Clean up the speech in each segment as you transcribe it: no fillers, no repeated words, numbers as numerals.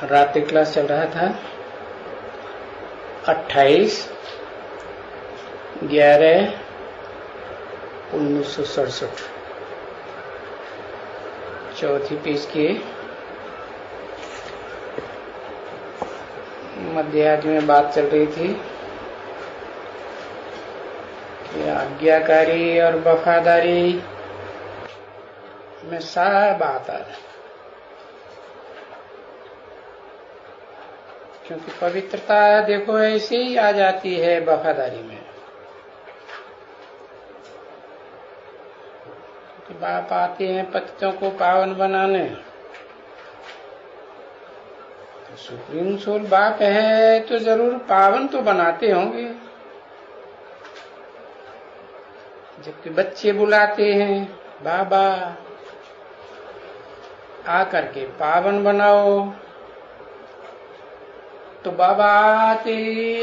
रात्रि क्लास चल रहा था 28/11/1967 चौथी पेज के मध्यार्ध में बात चल रही थी कि आज्ञाकारी और वफादारी में सब आता है, क्योंकि पवित्रता देखो ऐसे ही आ जाती है वफादारी में। क्योंकि बाप आते हैं पतितों को पावन बनाने, तो सुप्रीम सोल बाप है तो जरूर पावन तो बनाते होंगे। जबकि बच्चे बुलाते हैं बाबा आकर के पावन बनाओ, तो बाबा आते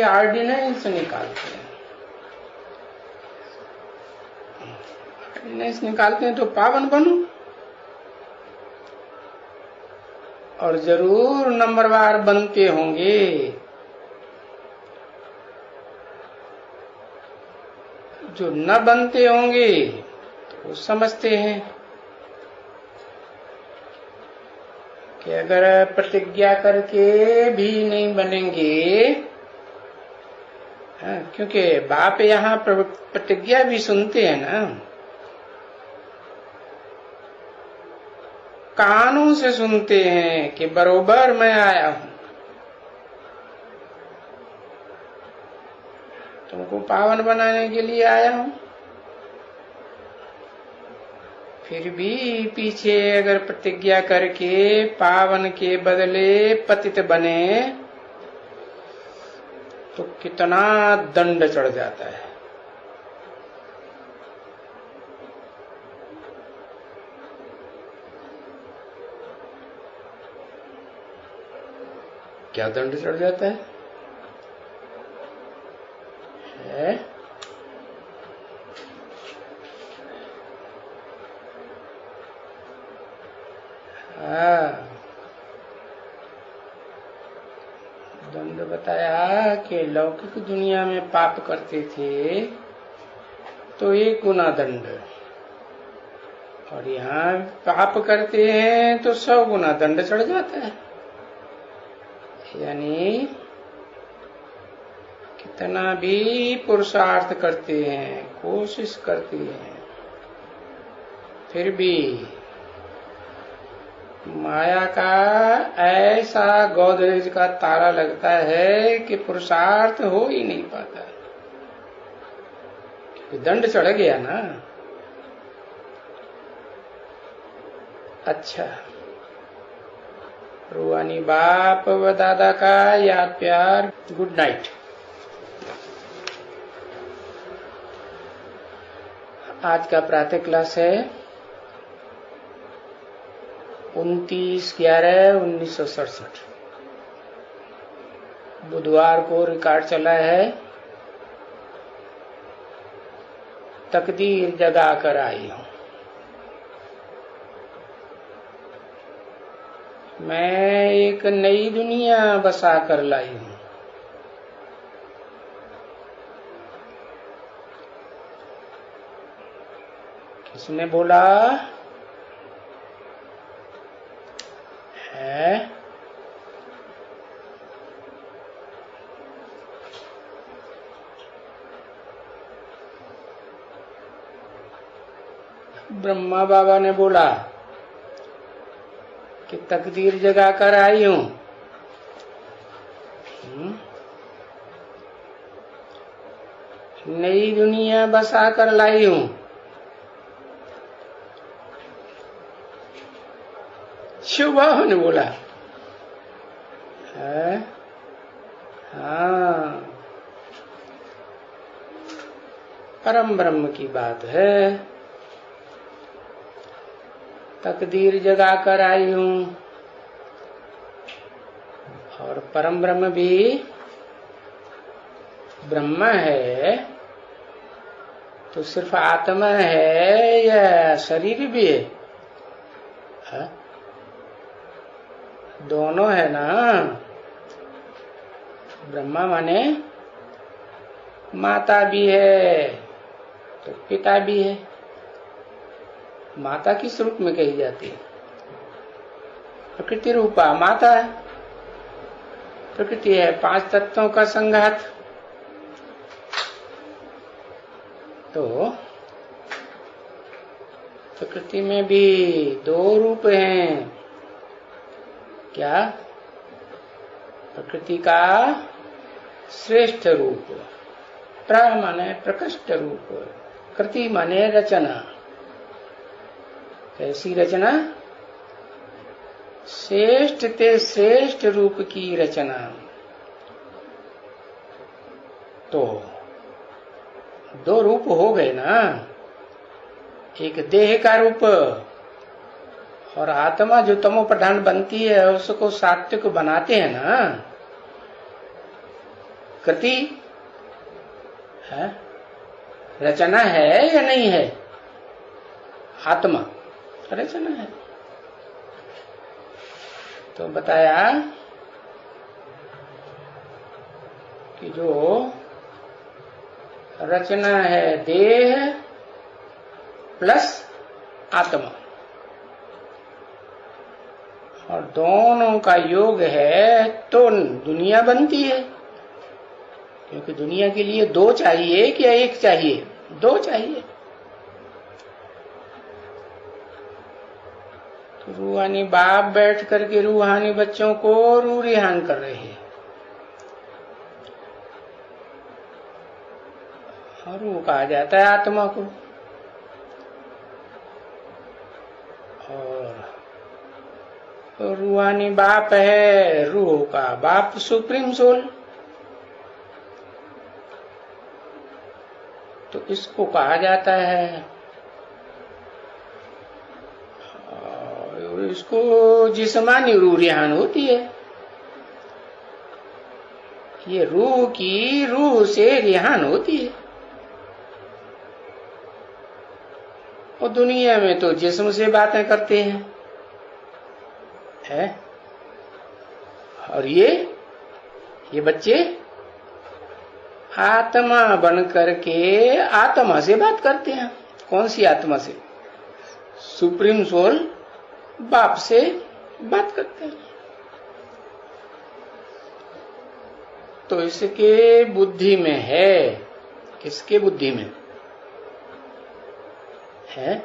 ऑर्डिनेंस निकालते हैं। ऑर्डिनेंस निकालते हैं तो पावन बनो, और जरूर नंबरवार बनते होंगे। जो न बनते होंगे तो वो समझते हैं कि अगर प्रतिज्ञा करके भी नहीं बनेंगे, क्योंकि बाप यहाँ प्रतिज्ञा भी सुनते हैं ना, कानों से सुनते हैं कि बरोबर मैं आया हूं, तुमको पावन बनाने के लिए आया हूं। फिर भी पीछे अगर प्रतिज्ञा करके पावन के बदले पतित बने तो कितना दंड चढ़ जाता है। क्या दंड चढ़ जाता है? दंड बताया कि लौकिक दुनिया में पाप करते थे तो 1 गुना दंड, और यहाँ पाप करते हैं तो 100 गुना दंड चढ़ जाता है। यानी कितना भी पुरुषार्थ करते हैं, कोशिश करते हैं, फिर भी माया का ऐसा गोदरेज का ताला लगता है कि पुरुषार्थ हो ही नहीं पाता, क्योंकि दंड चढ़ गया ना। अच्छा, रूहानी बाप व दादा का याद प्यार, गुड नाइट। आज का प्रातः क्लास है 29/11/1967, बुधवार को रिकॉर्ड चला है। तकदीर जगा कर आई हूं, मैं एक नई दुनिया बसा कर लाई हूं। किसने बोला है? ब्रह्मा बाबा ने बोला कि तकदीर जगा कर आई हूं। नई दुनिया बसा कर लाई हूं। शिव बाबा ने बोला है? हाँ, परम ब्रह्म की बात है। तकदीर जगा कर आई हूं, और परम ब्रह्म भी ब्रह्म है तो सिर्फ आत्मा है या शरीर भी है? दोनों है ना। ब्रह्मा माने माता भी है तो पिता भी है। माता किस रूप में कही जाती है? प्रकृति रूपा माता है। प्रकृति है 5 तत्वों का संघात। तो प्रकृति में भी 2 रूप हैं। क्या? प्रकृति का श्रेष्ठ रूप, प्र माने प्रकृष्ट रूप, कृति माने रचना। कैसी रचना? श्रेष्ठ ते श्रेष्ठ रूप की रचना। तो 2 रूप हो गए ना, एक देह का रूप और आत्मा जो तमो प्रधान बनती है उसको सात्विक बनाते हैं ना। कृति है, रचना है या नहीं है? आत्मा रचना है। तो बताया कि जो रचना है देह प्लस आत्मा, और दोनों का योग है तो दुनिया बनती है। क्योंकि दुनिया के लिए 2 चाहिए क्या 1 चाहिए? 2 चाहिए। तो रूहानी बाप बैठ करके रूहानी बच्चों को रूरिहान कर रहे हैं। और रूह कहा जाता है आत्मा को। और रूहानी बाप है, रूह का बाप सुप्रीम सोल। तो इसको कहा जाता है, इसको जिस्मानी रूह रिहान होती है। ये रूह की रूह से रिहान होती है। और दुनिया में तो जिस्म से बातें करते हैं है? और ये बच्चे आत्मा बन करके आत्मा से बात करते हैं। कौन सी आत्मा से? सुप्रीम सोल बाप से बात करते हैं। तो इसके बुद्धि में है। किसके बुद्धि में है?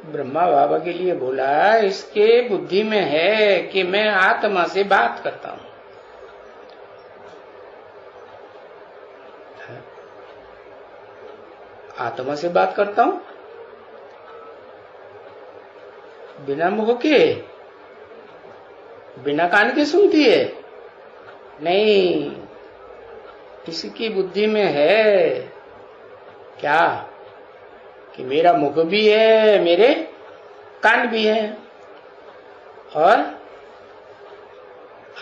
ब्रह्मा बाबा के लिए बोला, इसके बुद्धि में है कि मैं आत्मा से बात करता हूं। आत्मा से बात करता हूं बिना मुंह के, बिना कान के सुनती है? नहीं, इसकी बुद्धि में है क्या कि मेरा मुख भी है, मेरे कान भी है। और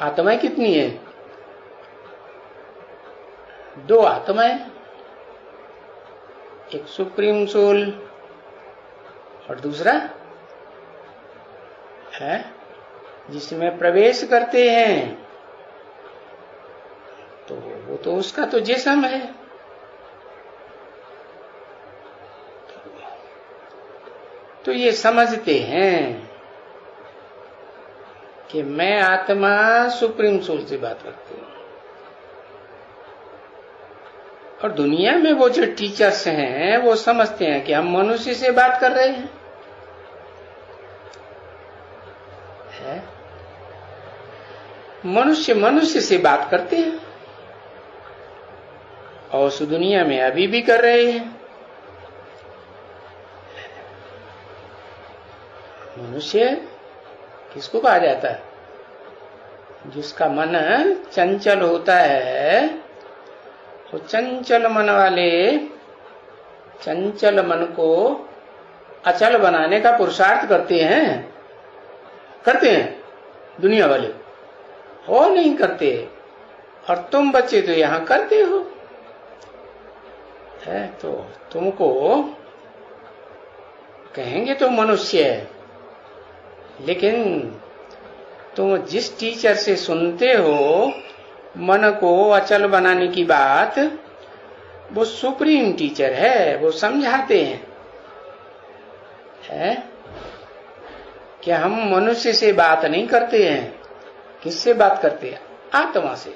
आत्माएं कितनी है? 2 आत्माएं, एक सुप्रीम सोल और दूसरा है जिसमें प्रवेश करते हैं। तो वो तो उसका तो जिस्म है। तो ये समझते हैं कि मैं आत्मा सुप्रीम सोल से बात करती हूं। और दुनिया में वो जो टीचर्स हैं वो समझते हैं कि हम मनुष्य से बात कर रहे हैं। मनुष्य से बात करते हैं और उस दुनिया में अभी भी कर रहे हैं। मनुष्य किसको कहा जाता है? जिसका मन चंचल होता है। तो चंचल मन वाले चंचल मन को अचल बनाने का पुरुषार्थ करते हैं दुनिया वाले, और नहीं करते। और तुम बच्चे तो यहां करते हो है। तो तुमको कहेंगे तो मनुष्य है, लेकिन तुम जिस टीचर से सुनते हो मन को अचल बनाने की बात, वो सुप्रीम टीचर है, वो समझाते हैं है? कि हम मनुष्य से बात नहीं करते हैं। किससे बात करते हैं? आत्मा से।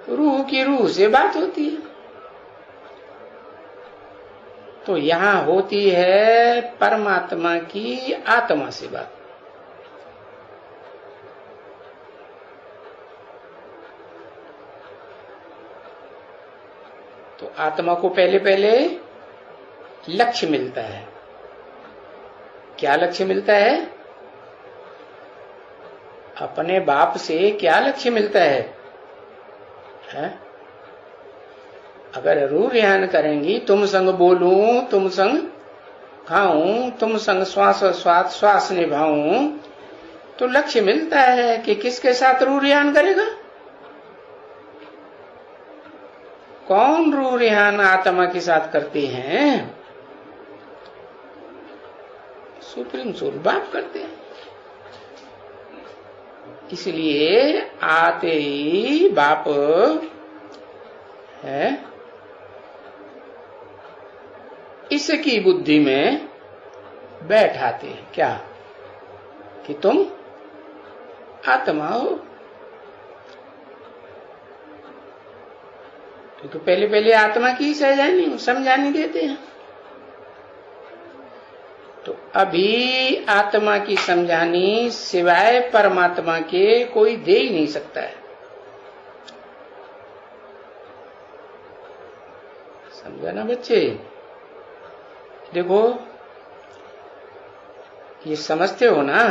रूह की रूह से बात होती है। तो यहां होती है परमात्मा की आत्मा से बात। तो आत्मा को पहले पहले लक्ष्य मिलता है। क्या लक्ष्य मिलता है? अपने बाप से क्या लक्ष्य मिलता है? अगर रूह ध्यान करेंगी, तुम संग बोलूं, तुम संग खाऊं, तुम संग श्वास निभाऊं, तो लक्ष्य मिलता है कि किसके साथ रूह ध्यान करेगा। कौन रूह ध्यान आत्मा के साथ करते हैं? सुप्रीम सोल बाप करते हैं। इसलिए आते ही बाप है इसकी बुद्धि में बैठाते हैं क्या? कि तुम आत्मा हो। तो पहले पहले आत्मा की समझानी देते हैं। तो अभी आत्मा की समझानी सिवाय परमात्मा के कोई दे ही नहीं सकता है। समझा ना बच्चे? देखो, ये समझते हो ना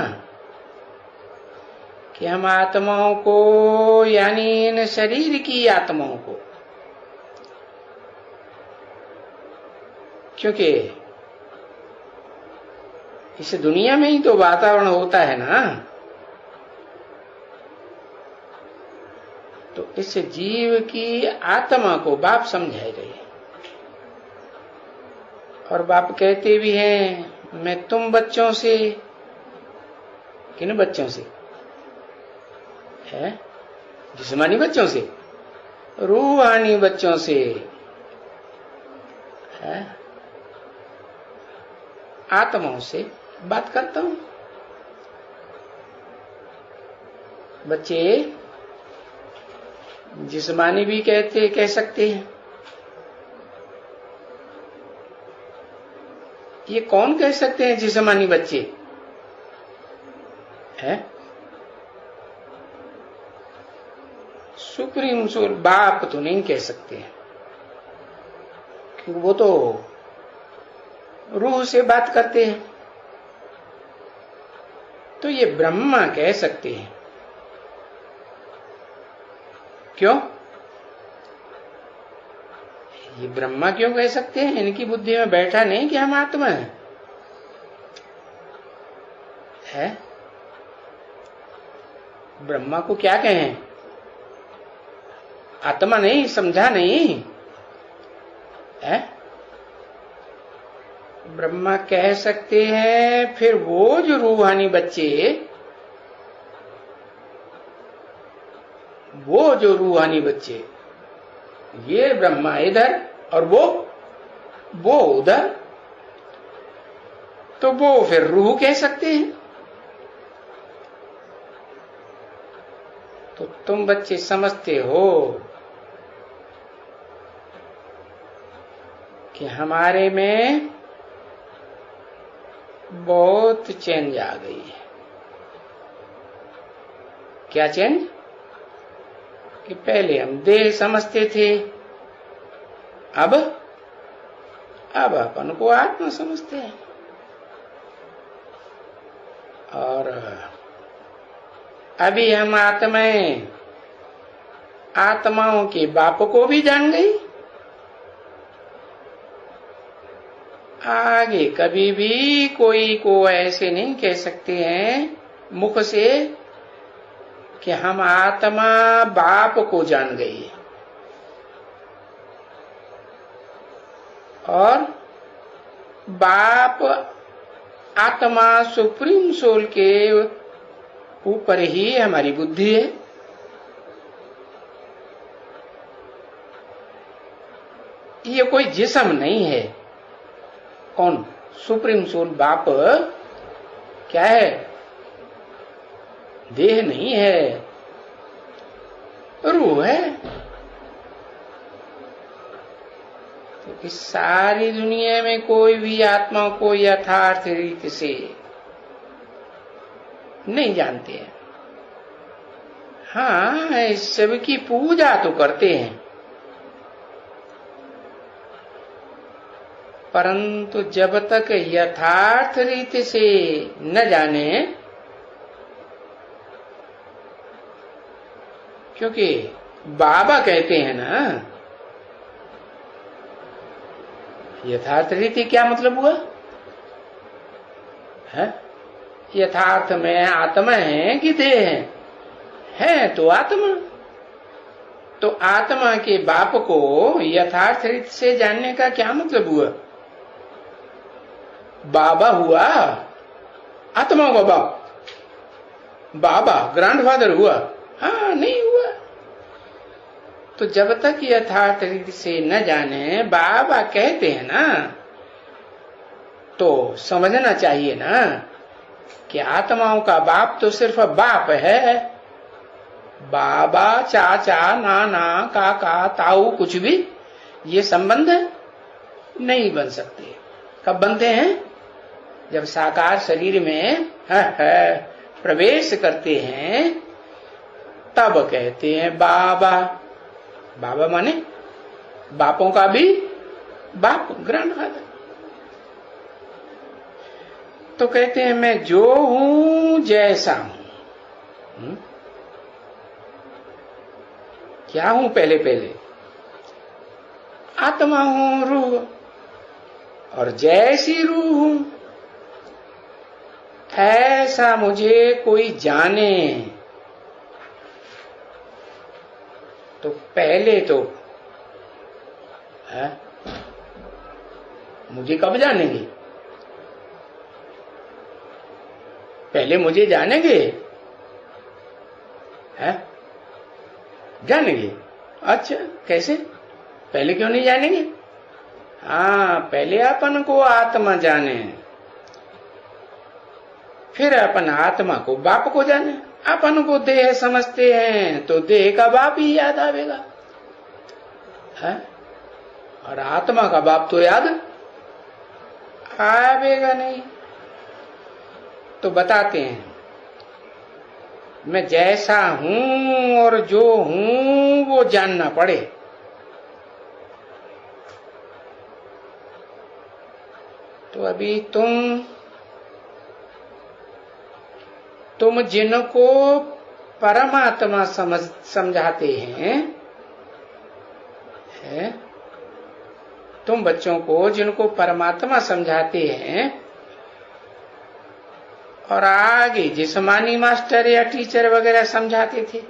कि हम आत्माओं को, यानी इन शरीर की आत्माओं को, क्योंकि इस दुनिया में ही तो वातावरण होता है ना, तो इस जीव की आत्मा को बाप समझाए रहे। और बाप कहते भी हैं, मैं तुम बच्चों से, किन बच्चों से है? जिस्मानी बच्चों से, रूहानी बच्चों से है, आत्माओं से बात करता हूं। बच्चे जिस्मानी भी कह सकते हैं। ये कौन कह सकते हैं जिस्मानी बच्चे है? सुप्रीम सोल बाप तो नहीं कह सकते, क्योंकि वो तो रूह से बात करते हैं। तो ये ब्रह्मा कह सकते हैं। क्यों? ये ब्रह्मा क्यों कह सकते हैं? इनकी बुद्धि में बैठा नहीं कि हम आत्मा है? ब्रह्मा को क्या कहें? आत्मा नहीं, समझा नहीं है? ब्रह्मा कह सकते हैं। फिर वो जो रूहानी बच्चे, ये ब्रह्मा इधर और वो उधर, तो वो फिर रूह कह सकते हैं। तो तुम बच्चे समझते हो कि हमारे में बहुत चेंज आ गई है। क्या चेंज? कि पहले हम देह समझते थे, अब अपन को आत्मा समझते हैं। और अभी हम आत्माओं के बाप को भी जान गई। आगे कभी भी कोई को ऐसे नहीं कह सकते हैं मुख से कि हम आत्मा बाप को जान गई, और बाप आत्मा सुप्रीम सोल के ऊपर ही हमारी बुद्धि है। ये कोई जिस्म नहीं है। कौन? सुप्रीम सोल बाप क्या है? देह नहीं है, रूह है। तो इस सारी दुनिया में कोई भी आत्मा को यथार्थ रीति से नहीं जानते हैं। हाँ, इस सब की पूजा तो करते हैं, परंतु जब तक यथार्थ रीति से न जाने, क्योंकि बाबा कहते हैं ना, यथार्थ रीति क्या मतलब हुआ है? यथार्थ में आत्मा है कि देह है? तो आत्मा। तो आत्मा के बाप को यथार्थ रीति से जानने का क्या मतलब हुआ? बाबा हुआ, आत्मा का बाप, बाबा ग्रैंडफादर हुआ? हाँ, नहीं हुआ। तो जब तक यथार्थ रीति से न जाने, बाबा कहते हैं ना, तो समझना चाहिए ना कि आत्माओं का बाप तो सिर्फ बाप है। बाबा, चाचा, नाना, काका, ताऊ, कुछ भी ये संबंध नहीं बन सकते। कब बनते हैं? जब साकार शरीर में प्रवेश करते हैं, तब कहते हैं बाबा। बाबा माने बापों का भी बाप, ग्रैंडफादर। तो कहते हैं मैं जो हूं जैसा हूं। क्या हूं? पहले पहले आत्मा हूं, रूह, और जैसी रूह हूं ऐसा मुझे कोई जाने तो पहले तो है, मुझे कब जानेंगे? पहले मुझे जानेंगे है? जानेंगे। अच्छा, कैसे? पहले क्यों नहीं जानेंगे? हाँ, पहले अपन को आत्मा जाने, फिर अपन आत्मा को बाप को जाने। अपन को देह समझते हैं तो देह का बाप ही याद आवेगा है? और आत्मा का बाप तो याद आवेगा नहीं। तो बताते हैं मैं जैसा हूं और जो हूं वो जानना पड़े। तो अभी तुम जिनको परमात्मा समझाते हैं, तुम बच्चों को जिनको परमात्मा समझाते हैं, और आगे जिस्मानी मास्टर या टीचर वगैरह समझाते थे,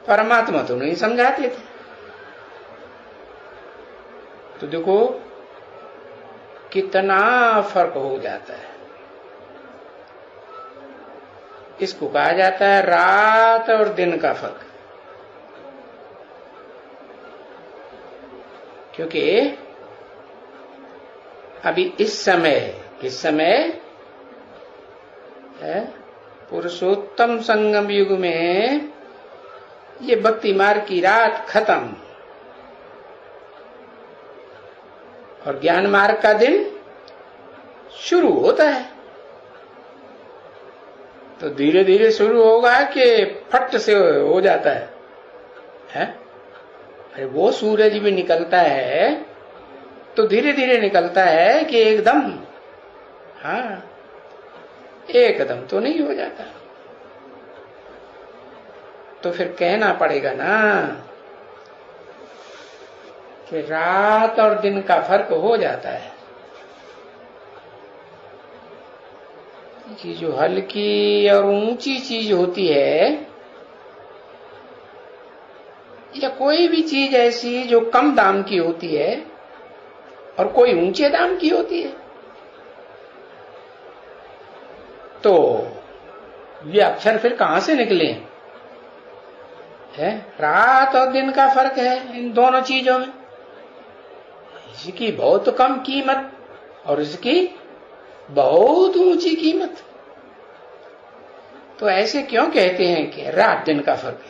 परमात्मा तो नहीं समझाते थे। तो देखो कितना फर्क हो जाता है। इसको कहा जाता है रात और दिन का फर्क। क्योंकि अभी इस समय पुरुषोत्तम संगम युग में ये भक्ति मार्ग की रात खत्म और ज्ञान मार्ग का दिन शुरू होता है। तो धीरे धीरे शुरू होगा कि फट से हो जाता है? अरे वो सूरज भी निकलता है तो धीरे धीरे निकलता है कि एकदम, हाँ, एकदम तो नहीं हो जाता। तो फिर कहना पड़ेगा ना कि रात और दिन का फर्क हो जाता है। कि जो हल्की और ऊंची चीज होती है, या कोई भी चीज ऐसी जो कम दाम की होती है और कोई ऊंचे दाम की होती है, तो ये अक्षर फिर कहां से निकले है? रात और दिन का फर्क है इन दोनों चीजों में। इसकी बहुत कम कीमत और इसकी बहुत ऊंची कीमत। तो ऐसे क्यों कहते हैं कि रात दिन का फर्क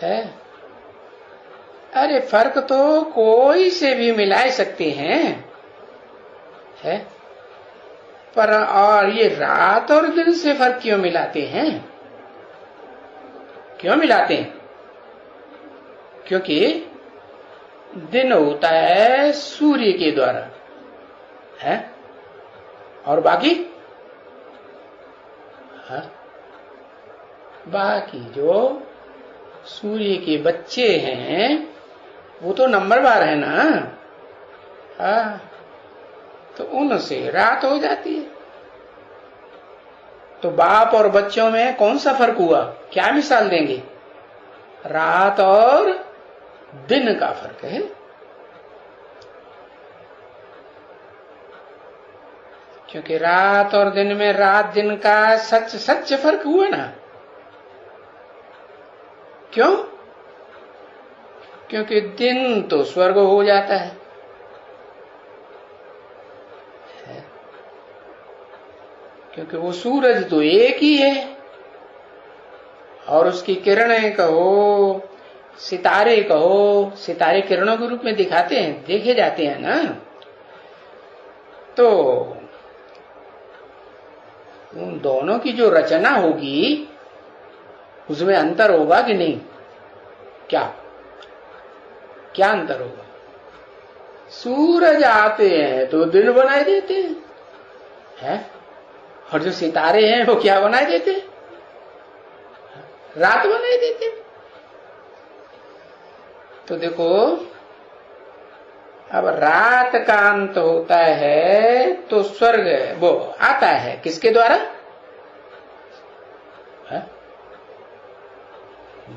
है? अरे फर्क तो कोई से भी मिला सकते हैं, है? पर और ये रात और दिन से फर्क क्यों मिलाते हैं? क्यों मिलाते हैं? क्योंकि दिन होता है सूर्य के द्वारा, है? और बाकी बाकी जो सूर्य के बच्चे हैं वो तो नंबरवार है ना, तो उनसे रात हो जाती है। तो बाप और बच्चों में कौन सा फर्क हुआ? क्या मिसाल देंगे? रात और दिन का फर्क है। क्योंकि रात और दिन में रात दिन का सच सच फर्क हुआ ना। क्यों? क्योंकि दिन तो स्वर्ग हो जाता है, क्योंकि वो सूरज तो एक ही है और उसकी किरणें कहो, सितारे कहो, सितारे किरणों के रूप में दिखाते हैं, देखे जाते हैं ना। तो उन दोनों की जो रचना होगी उसमें अंतर होगा कि नहीं? क्या क्या अंतर होगा? सूरज आते हैं तो दिन बनाए देते हैं, और जो सितारे हैं वो क्या बनाए देते हैं? रात बनाए देते हैं। तो देखो, अब रात का अंत होता है तो स्वर्ग वो आता है किसके द्वारा?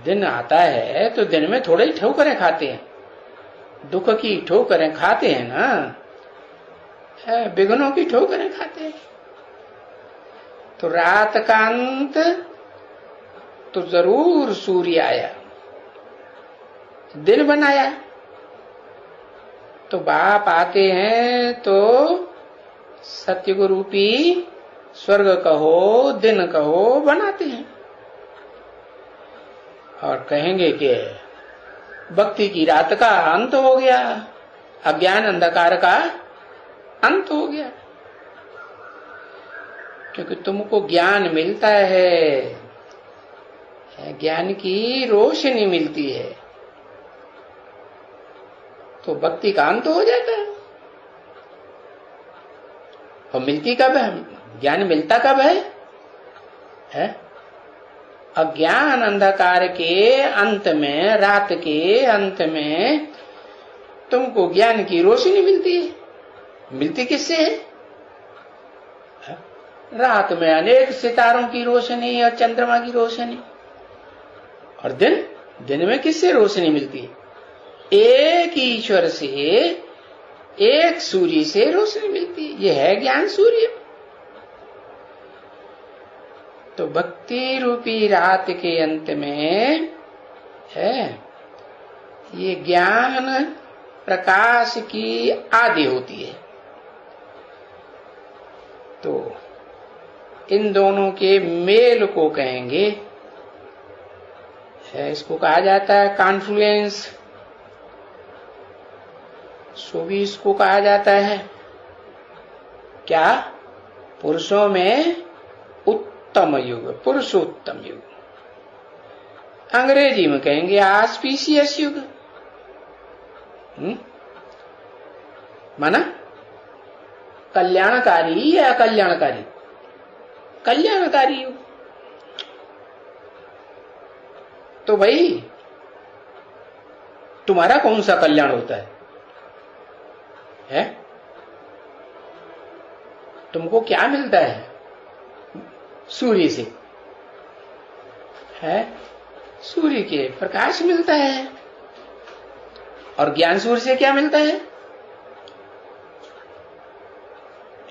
दिन आता है तो दिन में थोड़े ही ठोकरें खाते हैं, दुख की ठोकरें खाते हैं ना, विघ्नों की ठोकरें खाते हैं। तो रात का अंत तो जरूर सूर्य आया, दिन बनाया। तो बाप आते हैं तो सत्युग रूपी स्वर्ग कहो, दिन कहो, बनाते हैं और कहेंगे कि भक्ति की रात का अंत हो गया, अज्ञान अंधकार का अंत हो गया। क्योंकि तुमको ज्ञान मिलता है, ज्ञान की रोशनी मिलती है, तो भक्ति का अंत हो जाता है। और मिलती कब है? ज्ञान मिलता कब है? अज्ञान अंधकार के अंत में, रात के अंत में तुमको ज्ञान की रोशनी मिलती है। मिलती किससे है? रात में अनेक सितारों की रोशनी और चंद्रमा की रोशनी, और दिन में किससे रोशनी मिलती है? एक ईश्वर से, एक सूर्य से रोशनी मिलती है। यह है ज्ञान सूर्य। तो भक्ति रूपी रात के अंत में है ये ज्ञान प्रकाश की आदि होती है। तो इन दोनों के मेल को कहेंगे, इसको कहा जाता है कॉन्फ्लुएंस। सो भी इसको कहा जाता है क्या? पुरुषों में उत्तम युग, पुरुषोत्तम युग। अंग्रेजी में कहेंगे ऑस्पिशियस युग। माना कल्याणकारी या अकल्याणकारी? कल्याणकारी युग। तो भाई तुम्हारा कौन सा कल्याण होता है? तुमको क्या मिलता है सूर्य से? है सूर्य के प्रकाश मिलता है। और ज्ञान सूर्य से क्या मिलता है?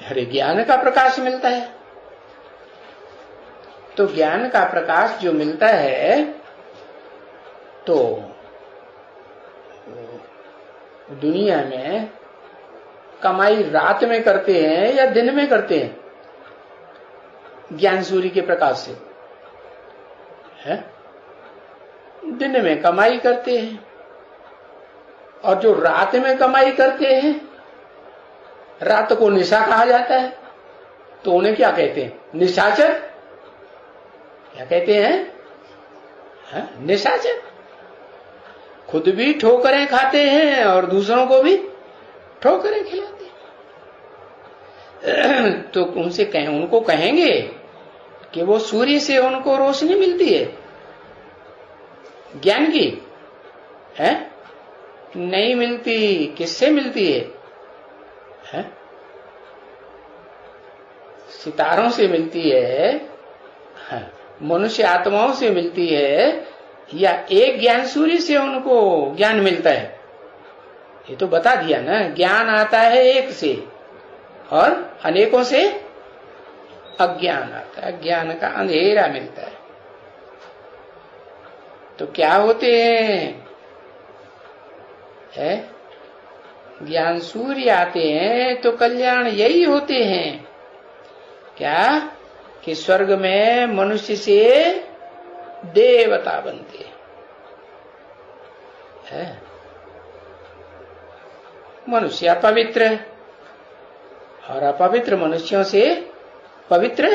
अरे ज्ञान का प्रकाश मिलता है। तो ज्ञान का प्रकाश जो मिलता है तो दुनिया में कमाई रात में करते हैं या दिन में करते हैं? ज्ञान सूर्य के प्रकाश से है, दिन में कमाई करते हैं। और जो रात में कमाई करते हैं, रात को निशा कहा जाता है, तो उन्हें क्या कहते हैं? निशाचर। क्या कहते हैं? निशाचर। खुद भी ठोकरें खाते हैं और दूसरों को भी ठोकरें खिलाते हैं। तो उनको कहेंगे कि वो सूर्य से उनको रोशनी मिलती है ज्ञान की, है? नहीं मिलती। किससे मिलती है? सितारों से मिलती है, मनुष्य आत्माओं से मिलती है, या एक ज्ञान सूर्य से उनको ज्ञान मिलता है? ये तो बता दिया ना, ज्ञान आता है एक से और अनेकों से अज्ञान आता है, ज्ञान का अंधेरा मिलता है। तो क्या होते हैं? ज्ञान सूर्य आते हैं तो कल्याण यही होते हैं। क्या कि स्वर्ग में मनुष्य से देवता बनते हैं। मनुष्य अपवित्र और अपवित्र मनुष्यों से पवित्र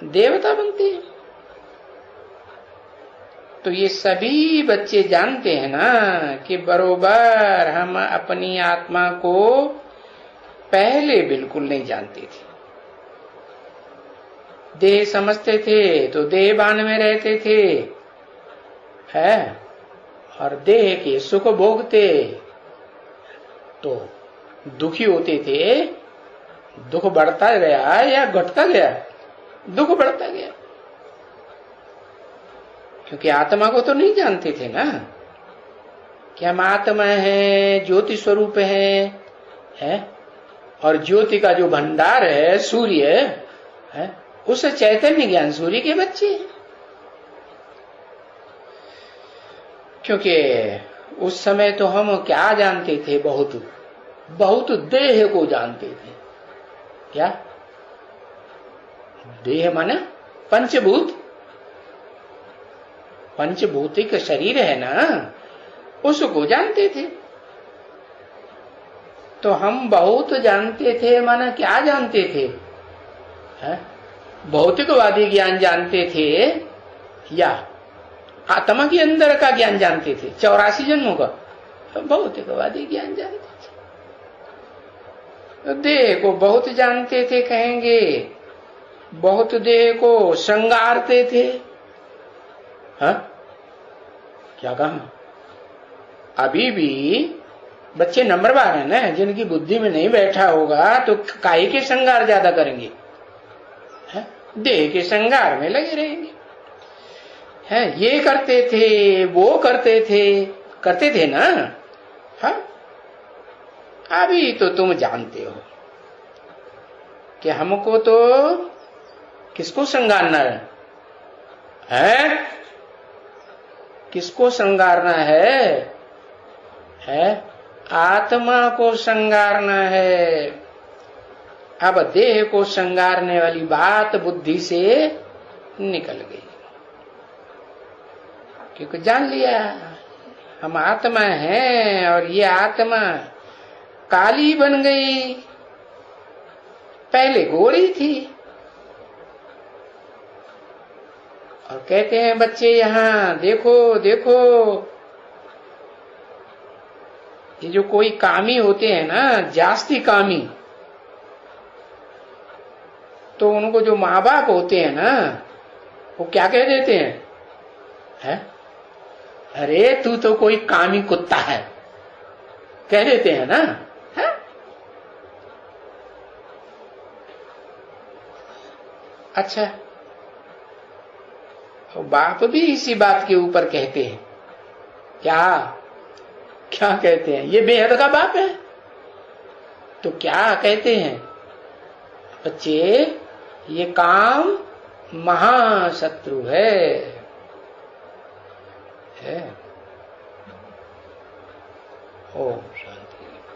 देवता बनते हैं। तो ये सभी बच्चे जानते हैं ना कि बरोबर हम अपनी आत्मा को पहले बिल्कुल नहीं जानते थे। देह समझते थे तो देहबान में रहते थे, है, और देह के सुख भोगते तो दुखी होते थे। दुख बढ़ता गया या घटता गया? दुख बढ़ता गया, क्योंकि आत्मा को तो नहीं जानते थे ना कि हम आत्मा है, ज्योति स्वरूप है, और ज्योति का जो भंडार है सूर्य है, उस चैतन्य ज्ञान सूर्य के बच्चे हैं। क्योंकि उस समय तो हम क्या जानते थे? बहुत देह को जानते थे। क्या देह माने? पंचभूत, पंचभूतिक शरीर है ना, उसको जानते थे। तो हम बहुत जानते थे माना क्या जानते थे? भौतिकवादी ज्ञान जानते थे या आत्मा के अंदर का ज्ञान जानते थे? 84 जन्मों का भौतिकवादी ज्ञान जानते थे। देह को बहुत जानते थे, कहेंगे बहुत देह को श्रृंगारते थे। क्या कहा? अभी भी बच्चे नंबरवार है ना, जिनकी बुद्धि में नहीं बैठा होगा तो काहे के श्रृंगार ज्यादा करेंगे? देह के श्रृंगार में लगे रहेंगे। ये करते थे, वो करते थे ना। अभी तो तुम जानते हो कि हमको तो किसको श्रृंगारना है? किसको श्रृंगारना है? आत्मा को श्रृंगारना है। अब देह को श्रृंगारने वाली बात बुद्धि से निकल गई, क्योंकि जान लिया हम आत्मा हैं और ये आत्मा काली बन गई, पहले गोरी थी। और कहते हैं बच्चे यहाँ देखो देखो, ये जो कोई कामी होते हैं ना, जास्ती कामी, तो उनको जो माँ बाप होते हैं ना, वो क्या कह देते हैं? अरे तू तो कोई कामी कुत्ता है, कह देते हैं ना। है? अच्छा, तो बाप भी इसी बात के ऊपर कहते हैं। क्या कहते हैं? ये बेहद का बाप है। तो क्या कहते हैं? बच्चे, ये काम महाशत्रु है। ओम शांति।